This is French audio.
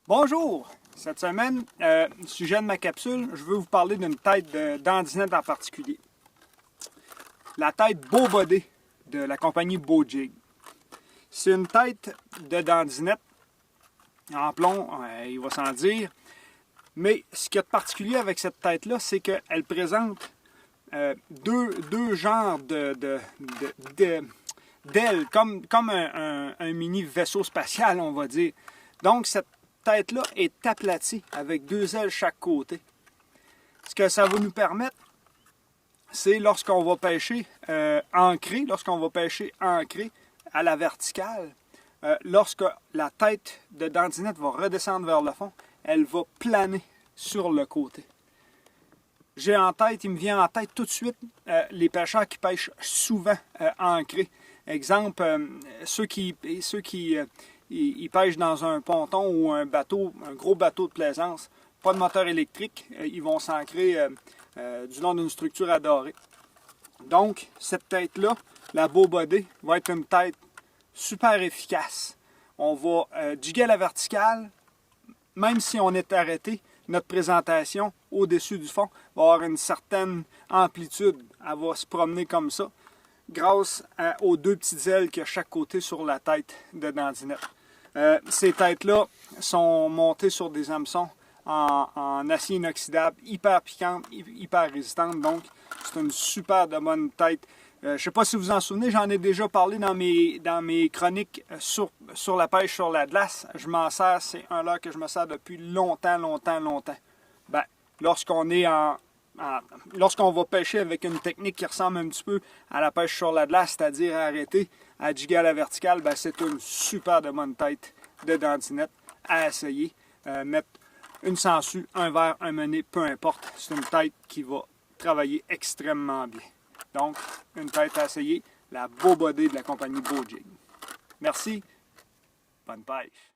Bonjour! Cette semaine, sujet de ma capsule, je veux vous parler d'une tête d'andinette en particulier. La tête Beau Body de la compagnie Beau-Jig. C'est une tête de dandinette en plomb, il va s'en dire. Mais ce qu'il y a de particulier avec cette tête-là, c'est qu'elle présente deux genres d'ailes, comme un mini vaisseau spatial, on va dire. Donc, cette tête-là est aplatie avec deux ailes chaque côté. Ce que ça va nous permettre, c'est lorsqu'on va pêcher ancré, à la verticale, lorsque la tête de dandinette va redescendre vers le fond, elle va planer sur le côté. Il me vient en tête tout de suite les pêcheurs qui pêchent souvent ancré. Exemple, ceux qui pêchent dans un ponton ou un gros bateau de plaisance, pas de moteur électrique, ils vont s'ancrer du long d'une structure adorée. Donc, cette tête-là, la Beau Body, va être une tête super efficace. On va jiguer à la verticale, même si on est arrêté, notre présentation au-dessus du fond va avoir une certaine amplitude. Elle va se promener comme ça, grâce aux deux petites ailes qu'il y a chaque côté sur la tête de dandinette. Ces têtes-là sont montées sur des hameçons en acier inoxydable, hyper piquantes, hyper résistantes. Donc, c'est une super de bonne tête. Je ne sais pas si vous vous en souvenez, j'en ai déjà parlé dans mes chroniques sur la pêche sur la glace. Je m'en sers, c'est un leurre que je me sers depuis longtemps. Ben, lorsqu'on va pêcher avec une technique qui ressemble un petit peu à la pêche sur la glace, c'est-à-dire arrêter à jiguer à la verticale, ben, c'est une super de bonne tête de dandinette à essayer. Mettre une sangsue, un verre, un mené, peu importe. C'est une tête qui va travailler extrêmement bien. Donc, une tête à essayer, la Beau Body de la compagnie Beau-Jig. Merci, bonne pêche!